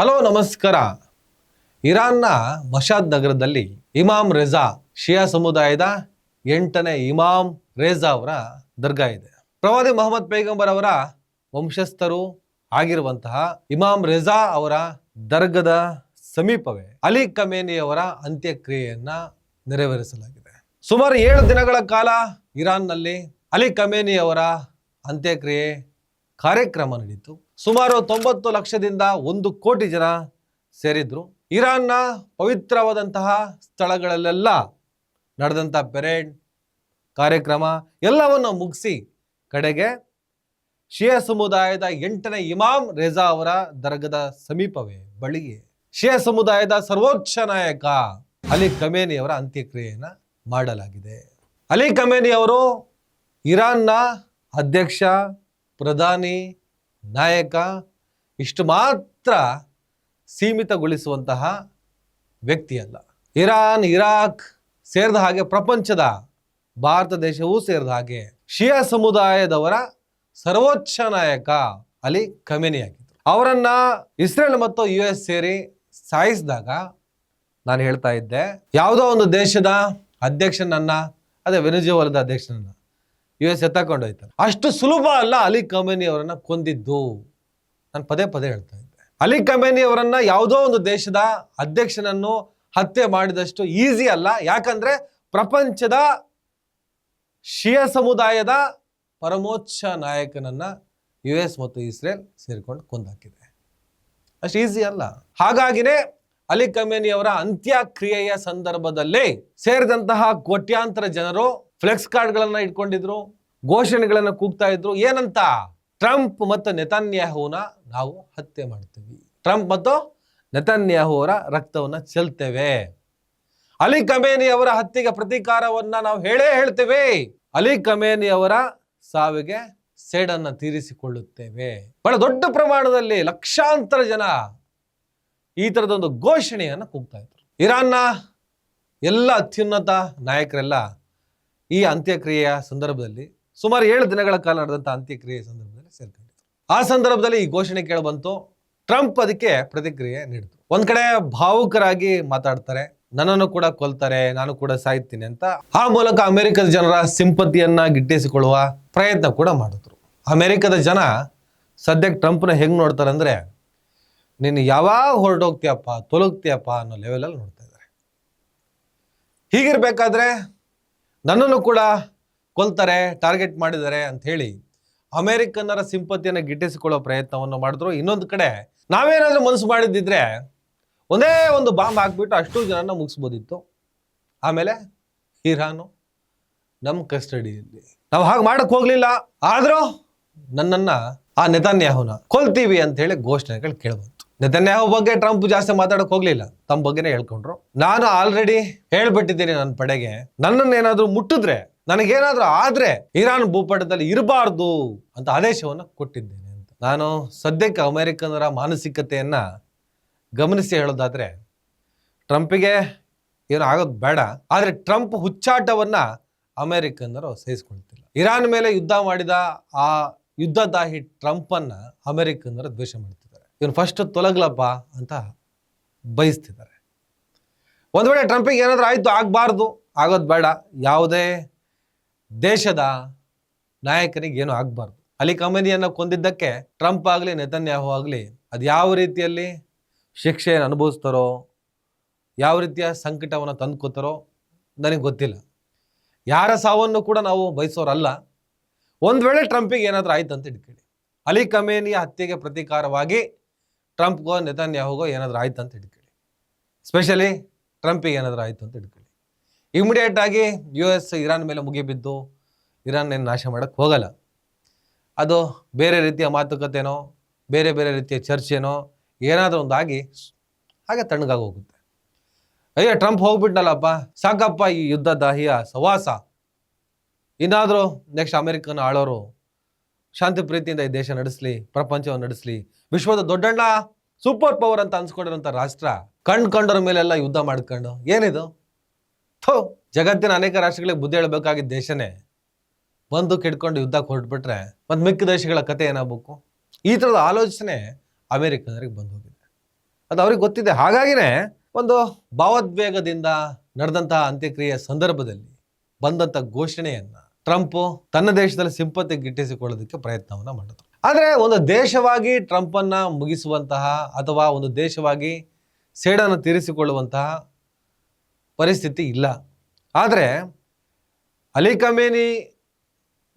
Hello ನಮಸ್ಕಾರ. ಇರಾನ್ನ ಮಶಾದ್ ನಗರದಲ್ಲಿ ಇಮಾಮ್ ರೇಜಾ ಶಿಯಾ ಸಮುದಾಯದ 8ನೇ ಇಮಾಮ್ ರೇಜಾ ಅವರ ದರ್ಗಾ ಇದೆ. ಪ್ರವಾದಿ ಮೊಹಮ್ಮದ್ ಪೈಗಂಬರ್ ಅವರ ವಂಶಸ್ಥರು ಆಗಿರುವಂತಹ ಇಮಾಮ್ ರೇಜಾ ಅವರ ದರ್ಗದ ಸಮೀಪವೇ ಅಲಿ ಖಮೇನಿ ಅವರ ಅಂತ್ಯಕ್ರಿಯೆಯನ್ನ ನೆರವೇರಿಸಲಾಗಿದೆ. ಸುಮಾರು 7 ದಿನಗಳ ಕಾಲ ಇರಾನ್ನಲ್ಲಿ ಅಲಿ ಖಮೇನಿ ಅವರ ಅಂತ್ಯಕ್ರಿಯೆ ಕಾರ್ಯಕ್ರಮ ನಡೆಯಿತು. ಸುಮಾರು 90 ಲಕ್ಷದಿಂದ 1 ಕೋಟಿ ಜನ ಸೇರಿದ್ರು. ಇರಾನ್ನ ಪವಿತ್ರವಾದಂತಹ ಸ್ಥಳಗಳಲ್ಲೆಲ್ಲ ನಡೆದಂಥ ಪೆರೇಡ್ ಕಾರ್ಯಕ್ರಮ ಎಲ್ಲವನ್ನು ಮುಗಿಸಿ ಕಡೆಗೆ ಶಿಯಾ ಸಮುದಾಯದ 8ನೇ ಇಮಾಮ್ ರೇಜಾ ಅವರ ದರ್ಗದ ಸಮೀಪವೇ ಬಳಿಗೆ ಶಿಯಾ ಸಮುದಾಯದ ಸರ್ವೋಚ್ಚ ನಾಯಕ ಅಲಿ ಖಮೇನಿ ಅವರ ಅಂತ್ಯಕ್ರಿಯೆಯನ್ನ ಮಾಡಲಾಗಿದೆ. ಅಲಿ ಖಮೇನಿ ಅವರು ಇರಾನ್ನ ಅಧ್ಯಕ್ಷ, ಪ್ರಧಾನಿ, ನಾಯಕ ಇಷ್ಟು ಮಾತ್ರ ಸೀಮಿತಗೊಳಿಸುವಂತಹ ವ್ಯಕ್ತಿಯಲ್ಲ. ಇರಾನ್, ಇರಾಕ್ ಸೇರಿದ ಹಾಗೆ ಪ್ರಪಂಚದ ಭಾರತ ದೇಶವೂ ಸೇರಿದ ಹಾಗೆ ಶಿಯಾ ಸಮುದಾಯದವರ ಸರ್ವೋಚ್ಚ ನಾಯಕ ಅಲಿ ಖಮೇನಿ ಆಗಿದ್ರು. ಅವರನ್ನ ಇಸ್ರೇಲ್ ಮತ್ತು US ಸೇರಿ ಸಾಯಿಸಿದಾಗ ನಾನು ಹೇಳ್ತಾ ಇದ್ದೆ, ಯಾವುದೋ ಒಂದು ದೇಶದ ಅಧ್ಯಕ್ಷನನ್ನ, ಅದೇ ವೆನೆಜುವೆಲಾದ ಅಧ್ಯಕ್ಷನನ್ನ US ಎತ್ತಕೊಂಡೋಯ್ತಾರೆ. ಅಷ್ಟು ಸುಲಭ ಅಲ್ಲ ಅಲಿ ಖಮೇನಿ ಅವರನ್ನ ಕೊಂದಿದ್ದು. ನಾನು ಪದೇ ಪದೇ ಹೇಳ್ತಾ ಇದ್ದೆ, ಅಲಿ ಖಮೇನಿ ಅವರನ್ನ ಯಾವುದೋ ಒಂದು ದೇಶದ ಅಧ್ಯಕ್ಷನನ್ನು ಹತ್ಯೆ ಮಾಡಿದಷ್ಟು ಈಸಿ ಅಲ್ಲ. ಯಾಕಂದ್ರೆ ಪ್ರಪಂಚದ ಶಿಯಾ ಸಮುದಾಯದ ಪರಮೋಚ್ಚ ನಾಯಕನನ್ನ US ಮತ್ತು ಇಸ್ರೇಲ್ ಸೇರಿಕೊಂಡು ಕೊಂದಾಕಿದೆ. ಅಷ್ಟು ಈಸಿ ಅಲ್ಲ. ಹಾಗಾಗಿನೇ ಅಲಿ ಖಮೇನಿ ಅವರ ಅಂತ್ಯಕ್ರಿಯೆಯ ಸಂದರ್ಭದಲ್ಲಿ ಸೇರಿದಂತಹ ಕೋಟ್ಯಾಂತರ ಜನರು ಫ್ಲೆಕ್ಸ್ ಕಾರ್ಡ್ಗಳನ್ನ ಇಟ್ಕೊಂಡಿದ್ರು, ಘೋಷಣೆಗಳನ್ನ ಕೂಗ್ತಾ ಇದ್ರು. ಏನಂತ? ಟ್ರಂಪ್ ಮತ್ತು ನೆತನ್ಯಾಹುನ ನಾವು ಹತ್ಯೆ ಮಾಡ್ತೀವಿ, ಟ್ರಂಪ್ ಮತ್ತು ನೆತನ್ಯಾಹು ಅವರ ರಕ್ತವನ್ನ ಚೆಲ್ತೇವೆ, ಅಲಿ ಖಮೇನಿ ಅವರ ಹತ್ಯೆಗೆ ಪ್ರತೀಕಾರವನ್ನ ನಾವು ಹೇಳ್ತೇವೆ, ಅಲಿ ಖಮೇನಿ ಅವರ ಸಾವಿಗೆ ಸೇಡನ್ನ ತೀರಿಸಿಕೊಳ್ಳುತ್ತೇವೆ. ಬಹಳ ದೊಡ್ಡ ಪ್ರಮಾಣದಲ್ಲಿ ಲಕ್ಷಾಂತರ ಜನ ಈ ತರದೊಂದು ಘೋಷಣೆಯನ್ನು ಕೂಗ್ತಾ ಇದ್ರು. ಇರಾನ್ನ ಎಲ್ಲ ಅತ್ಯುನ್ನತ ನಾಯಕರೆಲ್ಲ ಈ ಅಂತ್ಯಕ್ರಿಯೆಯ ಸಂದರ್ಭದಲ್ಲಿ ಸುಮಾರು 7 ದಿನಗಳ ಕಾಲ ನಡೆದಂಥ ಅಂತ್ಯಕ್ರಿಯೆಯ ಸಂದರ್ಭದಲ್ಲಿ ಸೇರ್ಕೊಂಡಿದ್ರು. ಆ ಸಂದರ್ಭದಲ್ಲಿ ಈ ಘೋಷಣೆ ಕೇಳಿಬಂತು. ಟ್ರಂಪ್ ಅದಕ್ಕೆ ಪ್ರತಿಕ್ರಿಯೆ ನೀಡಿದ್ರು. ಒಂದ್ ಕಡೆ ಭಾವುಕರಾಗಿ ಮಾತಾಡ್ತಾರೆ, ನನ್ನನ್ನು ಕೂಡ ಕೊಲ್ತಾರೆ, ನಾನು ಕೂಡ ಸಾಯ್ತೀನಿ ಅಂತ. ಆ ಮೂಲಕ ಅಮೆರಿಕದ ಜನರ ಸಿಂಪತಿಯನ್ನ ಗಿಟ್ಟಿಸಿಕೊಳ್ಳುವ ಪ್ರಯತ್ನ ಕೂಡ ಮಾಡಿದ್ರು. ಅಮೆರಿಕದ ಜನ ಸದ್ಯಕ್ಕೆ ಟ್ರಂಪ್ನ ಹೆಂಗ್ ನೋಡ್ತಾರೆ ಅಂದ್ರೆ, ನೀನು ಯಾವಾಗ ಹೊರಟೋಗ್ತೀಯಪ್ಪ, ತೊಲಗ್ತೀಯಪ್ಪ ಅನ್ನೋ ಲೆವೆಲಲ್ಲಿ ನೋಡ್ತಾ ಇದ್ದಾರೆ. ಹೀಗಿರ್ಬೇಕಾದ್ರೆ ನನ್ನನ್ನು ಕೂಡ ಕೊಲ್ತಾರೆ, ಟಾರ್ಗೆಟ್ ಮಾಡಿದ್ದಾರೆ ಅಂತ ಹೇಳಿ ಅಮೆರಿಕನ್ನರ ಸಿಂಪತಿಯನ್ನು ಗಿಟ್ಟಿಸಿಕೊಳ್ಳೋ ಪ್ರಯತ್ನವನ್ನು ಮಾಡಿದ್ರು. ಇನ್ನೊಂದು ಕಡೆ ನಾವೇನಾದ್ರೂ ಮನಸ್ಸು ಮಾಡಿದ್ದಿದ್ರೆ ಒಂದೇ ಒಂದು ಬಾಂಬ್ ಹಾಕ್ಬಿಟ್ಟು ಅಷ್ಟು ಜನನ ಮುಗಿಸ್ಬೋದಿತ್ತು. ಆಮೇಲೆ ಇರಾನು ನಮ್ಮ ಕಸ್ಟಡಿಯಲ್ಲಿ, ನಾವು ಹಾಗೆ ಮಾಡಕ್ ಹೋಗ್ಲಿಲ್ಲ, ಆದ್ರೂ ನನ್ನನ್ನ ಆ ನೆತನ್ಯಾಹುನ ಕೊಲ್ತೀವಿ ಅಂತ ಹೇಳಿ ಘೋಷಣೆಗಳು ಕೇಳಬಂತು. ನೆತನ್ಯಾಹು ಬಗ್ಗೆ ಟ್ರಂಪ್ ಜಾಸ್ತಿ ಮಾತಾಡಕ್ ಹೋಗ್ಲಿಲ್ಲ, ತಮ್ಮ ಬಗ್ಗೆನೇ ಹೇಳ್ಕೊಂಡ್ರು. ನಾನು ಆಲ್ರೆಡಿ ಹೇಳ್ಬಿಟ್ಟಿದ್ದೀನಿ ನನ್ನ ಪಡೆಗೆ, ನನ್ನನ್ನು ಏನಾದ್ರೂ ಮುಟ್ಟಿದ್ರೆ, ನನಗೇನಾದ್ರೂ ಆದ್ರೆ ಇರಾನ್ ಭೂಪಟದಲ್ಲಿ ಇರಬಾರ್ದು ಅಂತ ಆದೇಶವನ್ನು ಕೊಟ್ಟಿದ್ದೇನೆ ಅಂತ. ನಾನು ಸದ್ಯಕ್ಕೆ ಅಮೆರಿಕನ್ನರ ಮಾನಸಿಕತೆಯನ್ನ ಗಮನಿಸಿ ಹೇಳೋದಾದ್ರೆ, ಟ್ರಂಪಿಗೆ ಏನು ಆಗೋದು ಬೇಡ, ಆದ್ರೆ ಟ್ರಂಪ್ ಹುಚ್ಚಾಟವನ್ನ ಅಮೆರಿಕನ್ನರು ಸಹಿಸ್ಕೊಳ್ತಿಲ್ಲ. ಇರಾನ್ ಮೇಲೆ ಯುದ್ಧ ಮಾಡಿದ ಆ ಯುದ್ಧದಾಹಿ ಟ್ರಂಪ್ ಅನ್ನ ಅಮೆರಿಕನ್ನರು ದ್ವೇಷ ಮಾಡ್ತಿದ್ದಾರೆ. ಇವನು ಫಸ್ಟ್ ತೊಲಗ್ಲಪ್ಪ ಅಂತ ಬಯಸ್ತಿದ್ದಾರೆ. ಒಂದ್ ವೇಳೆ ಟ್ರಂಪಿಗೆ ಏನಾದ್ರೂ ಆಯ್ತು, ಆಗ್ಬಾರ್ದು, ಆಗೋದು ಬೇಡ, ಯಾವುದೇ ದೇಶದ ನಾಯಕನಿಗೆ ಏನು ಆಗ್ಬಾರ್ದು. ಅಲಿ ಖಮೇನಿಯನ್ನ ಕೊಂದಿದ್ದಕ್ಕೆ ಟ್ರಂಪ್ ಆಗಲಿ ನೆತನ್ಯಾಹು ಆಗಲಿ ಅದು ಯಾವ ರೀತಿಯಲ್ಲಿ ಶಿಕ್ಷೆಯನ್ನು ಅನುಭವಿಸ್ತಾರೋ, ಯಾವ ರೀತಿಯ ಸಂಕಟವನ್ನು ತಂದುಕೊತಾರೋ ನನಗೆ ಗೊತ್ತಿಲ್ಲ. ಯಾರ ಸಾವನ್ನು ಕೂಡ ನಾವು ಬಯಸೋರಲ್ಲ. ಒಂದ್ ವೇಳೆ ಟ್ರಂಪಿಗೆ ಏನಾದ್ರೂ ಆಯ್ತು ಅಂತ ಇಟ್ಕೊಳ್ಳಿ, ಅಲಿ ಖಮೇನಿಯ ಹತ್ಯೆಗೆ ಪ್ರತೀಕಾರವಾಗಿ ಟ್ರಂಪ್ಗೋ ನೆತನ್ಯಾಹುಗೋ ಏನಾದ್ರೂ ಆಯ್ತು ಅಂತ ಇಟ್ಕೊಳ್ಳಿ, ಸ್ಪೆಷಲಿ ಟ್ರಂಪಿಗೆ ಏನಾದ್ರೂ ಆಯ್ತು ಅಂತ ಇಟ್ಕೊಳ್ಳಿ, ಇಮಿಡಿಯೇಟ್ ಆಗಿ US ಇರಾನ್ ಮೇಲೆ ಮುಗಿಬಿದ್ದು ಇರಾನ್ ಏನು ನಾಶ ಮಾಡಕ್ಕೆ ಹೋಗಲ್ಲ. ಅದು ಬೇರೆ ರೀತಿಯ ಮಾತುಕತೆನೋ, ಬೇರೆ ಬೇರೆ ರೀತಿಯ ಚರ್ಚೆನೋ ಏನಾದರೂ ಒಂದು ಆಗಿ ಹಾಗೆ ತಣ್ಣಗಾಗಿ ಹೋಗುತ್ತೆ. ಅಯ್ಯೋ ಟ್ರಂಪ್ ಹೋಗ್ಬಿಟ್ನಲ್ಲಪ್ಪ, ಸಾಕಪ್ಪ ಈ ಯುದ್ಧದಾಹಿಯ ಸವಾಸ, ಇನ್ನಾದರೂ ನೆಕ್ಸ್ಟ್ ಅಮೆರಿಕನ್ ಆಳೋರು ಶಾಂತಿ ಪ್ರೀತಿಯಿಂದ ಈ ದೇಶ ನಡೆಸಲಿ, ಪ್ರಪಂಚವನ್ನು ನಡೆಸಲಿ, ವಿಶ್ವದ ದೊಡ್ಡಣ್ಣ ಸೂಪರ್ ಪವರ್ ಅಂತ ಅನ್ಸ್ಕೊಂಡಿರೋಂಥ ರಾಷ್ಟ್ರ ಕಂಡ್ರ ಮೇಲೆಲ್ಲ ಯುದ್ಧ ಮಾಡ್ಕೊಂಡು ಏನಿದು? ಜಗತ್ತಿನ ಅನೇಕ ರಾಷ್ಟ್ರಗಳಿಗೆ ಬುದ್ಧಿ ಹೇಳಬೇಕಾಗಿದ್ದ ದೇಶನೇ ಬಂದು ಕೆಡ್ಕೊಂಡು ಯುದ್ಧಕ್ಕೆ ಹೊರಟ್ಬಿಟ್ರೆ ಮತ್ತೆ ಮಿಕ್ಕ ದೇಶಗಳ ಕತೆ ಏನಾಗಬೇಕು? ಈ ಥರದ ಆಲೋಚನೆ ಅಮೆರಿಕನರಿಗೆ ಬಂದು ಹೋಗಿದೆ. ಅದು ಅವ್ರಿಗೆ ಗೊತ್ತಿದೆ. ಹಾಗಾಗಿನೇ ಒಂದು ಭಾವೋದ್ವೇಗದಿಂದ ನಡೆದಂತಹ ಅಂತ್ಯಕ್ರಿಯೆಯ ಸಂದರ್ಭದಲ್ಲಿ ಬಂದಂಥ ಘೋಷಣೆಯನ್ನ ಟ್ರಂಪ್ ತನ್ನ ದೇಶದಲ್ಲಿ ಸಿಂಪತಿ ಗಿಟ್ಟಿಸಿಕೊಳ್ಳೋದಕ್ಕೆ ಪ್ರಯತ್ನವನ್ನ ಮಾಡಿದ್ರು. ಆದರೆ ಒಂದು ದೇಶವಾಗಿ ಟ್ರಂಪ್ ಅನ್ನ ಮುಗಿಸುವಂತಹ ಅಥವಾ ಒಂದು ದೇಶವಾಗಿ ಸೇಡನ್ನು ತೀರಿಸಿಕೊಳ್ಳುವಂತಹ ಪರಿಸ್ಥಿತಿ ಇಲ್ಲ. ಆದರೆ ಅಲಿ ಖಮೇನಿ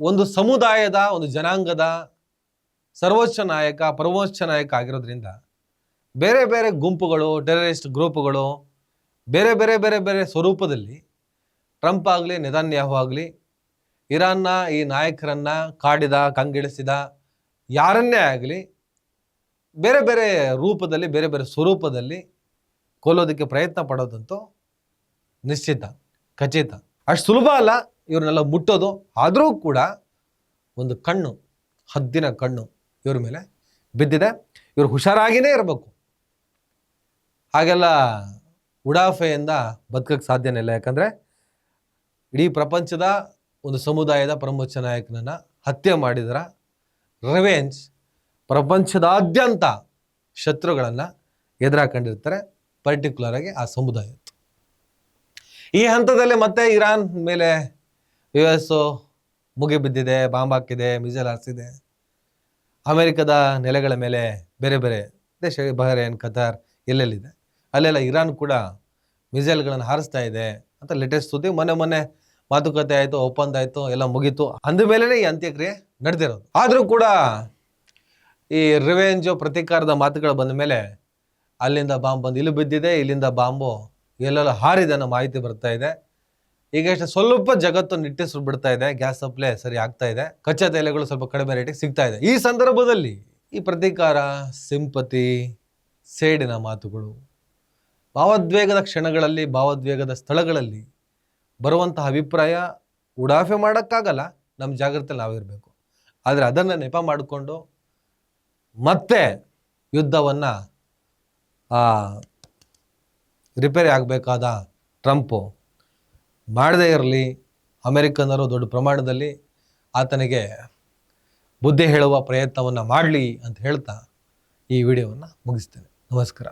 ಒಂದು ಸಮುದಾಯದ, ಒಂದು ಜನಾಂಗದ ಸರ್ವೋಚ್ಚ ನಾಯಕ, ಪರಮೋಚ್ಚ ನಾಯಕ ಆಗಿರೋದ್ರಿಂದ ಬೇರೆ ಬೇರೆ ಗುಂಪುಗಳು, ಟೆರರಿಸ್ಟ್ ಗ್ರೂಪುಗಳು ಬೇರೆ ಬೇರೆ ಬೇರೆ ಬೇರೆ ಸ್ವರೂಪದಲ್ಲಿ ಟ್ರಂಪ್ ಆಗಲಿ ನೆತನ್ಯಾಹು ಆಗಲಿ ಇರಾನ್ನ ಈ ನಾಯಕರನ್ನ ಕಾಡಿದ, ಕಂಗೆಡಿಸಿದ ಯಾರನ್ನೇ ಆಗಲಿ ಬೇರೆ ಬೇರೆ ರೂಪದಲ್ಲಿ, ಬೇರೆ ಬೇರೆ ಸ್ವರೂಪದಲ್ಲಿ ಕೊಲ್ಲೋದಕ್ಕೆ ಪ್ರಯತ್ನ ಪಡೋದಂತೂ ನಿಶ್ಚಿತ, ಖಚಿತ. ಅಷ್ಟು ಸುಲಭ ಅಲ್ಲ ಇವ್ರನ್ನೆಲ್ಲ ಮುಟ್ಟೋದು. ಆದರೂ ಕೂಡ ಒಂದು ಕಣ್ಣು, ಹದ್ದಿನ ಕಣ್ಣು ಇವ್ರ ಮೇಲೆ ಬಿದ್ದಿದೆ. ಇವ್ರು ಹುಷಾರಾಗಿಯೇ ಇರಬೇಕು. ಹಾಗೆಲ್ಲ ಉಡಾಫೆಯಿಂದ ಬದುಕಕ್ಕೆ ಸಾಧ್ಯನೇ ಇಲ್ಲ. ಯಾಕಂದರೆ ಇಡೀ ಪ್ರಪಂಚದ ಒಂದು ಸಮುದಾಯದ ಪರಮೋಚ್ಚ ನಾಯಕನನ್ನು ಹತ್ಯೆ ಮಾಡಿದರ ರಿವೆಂಜ್ ಪ್ರಪಂಚದಾದ್ಯಂತ ಶತ್ರುಗಳನ್ನು ಎದುರಾಕೊಂಡಿರ್ತಾರೆ, ಪರ್ಟಿಕ್ಯುಲರ್ ಆಗಿ ಆ ಸಮುದಾಯ. ಈ ಹಂತದಲ್ಲಿ ಮತ್ತೆ ಇರಾನ್ ಮೇಲೆ US ಮುಗಿಬಿದ್ದಿದೆ, ಬಾಂಬ್ ಹಾಕಿದೆ, ಮಿಸೈಲ್ ಹಾರಿಸಿದೆ. ಅಮೆರಿಕದ ನೆಲೆಗಳ ಮೇಲೆ ಬೇರೆ ಬೇರೆ ದೇಶ, ಬಹರೇನ್, ಕತಾರ್ ಎಲ್ಲೆಲ್ಲಿದೆ ಅಲ್ಲೆಲ್ಲ ಇರಾನ್ ಕೂಡ ಮಿಸೈಲ್ಗಳನ್ನು ಹಾರಿಸ್ತಾ ಇದೆ ಅಂತ ಲೇಟೆಸ್ಟ್ ಸುದ್ದಿ. ಮೊನ್ನೆ ಮಾತುಕತೆ ಆಯಿತು, ಒಪ್ಪಂದ ಆಯಿತು, ಎಲ್ಲ ಮುಗೀತು. ಅಂದಮೇಲೆ ಈ ಅಂತ್ಯಕ್ರಿಯೆ ನಡೆದಿರೋದು. ಆದರೂ ಕೂಡ ಈ ರಿವೆಂಜು, ಪ್ರತೀಕಾರದ ಮಾತುಗಳು ಬಂದ ಮೇಲೆ ಅಲ್ಲಿಂದ ಬಾಂಬ್ ಬಂದು ಇಲ್ಲಿ ಬಿದ್ದಿದೆ, ಇಲ್ಲಿಂದ ಬಾಂಬು ಎಲ್ಲೆಲ್ಲ ಹಾರಿದೆ ಅನ್ನೋ ಮಾಹಿತಿ ಬರ್ತಾ ಇದೆ. ಈಗ ಎಷ್ಟು ಸ್ವಲ್ಪ ಜಗತ್ತು ನಿಟ್ಟೆಸರು ಬಿಡ್ತಾ ಇದೆ, ಗ್ಯಾಸ್ ಸಪ್ಲೈ ಸರಿ ಆಗ್ತಾ ಇದೆ, ಕಚ್ಚಾ ತೈಲಗಳು ಸ್ವಲ್ಪ ಕಡಿಮೆ ರೇಟಿಗೆ ಸಿಗ್ತಾ ಇದೆ. ಈ ಸಂದರ್ಭದಲ್ಲಿ ಈ ಪ್ರತೀಕಾರ, ಸಿಂಪತಿ, ಸೇಡಿನ ಮಾತುಗಳು, ಭಾವೋದ್ವೇಗದ ಕ್ಷಣಗಳಲ್ಲಿ, ಭಾವೋದ್ವೇಗದ ಸ್ಥಳಗಳಲ್ಲಿ ಬರುವಂತಹ ಅಭಿಪ್ರಾಯ ಉಡಾಫೆ ಮಾಡೋಕ್ಕಾಗಲ್ಲ. ನಮ್ಮ ಜಾಗ್ರತೆಯಲ್ಲಿ ನಾವಿರಬೇಕು. ಆದರೆ ಅದನ್ನು ನೆಪ ಮಾಡಿಕೊಂಡು ಮತ್ತೆ ಯುದ್ಧವನ್ನು ರಿಪೇರಿ ಆಗಬೇಕಾದ ಟ್ರಂಪು ಮಾಡದೇ ಇರಲಿ. ಅಮೆರಿಕನ್ನರು ದೊಡ್ಡ ಪ್ರಮಾಣದಲ್ಲಿ ಆತನಿಗೆ ಬುದ್ಧಿ ಹೇಳುವ ಪ್ರಯತ್ನವನ್ನು ಮಾಡಲಿ ಅಂತ ಹೇಳ್ತಾ ಈ ವಿಡಿಯೋವನ್ನು ಮುಗಿಸ್ತೇನೆ. ನಮಸ್ಕಾರ.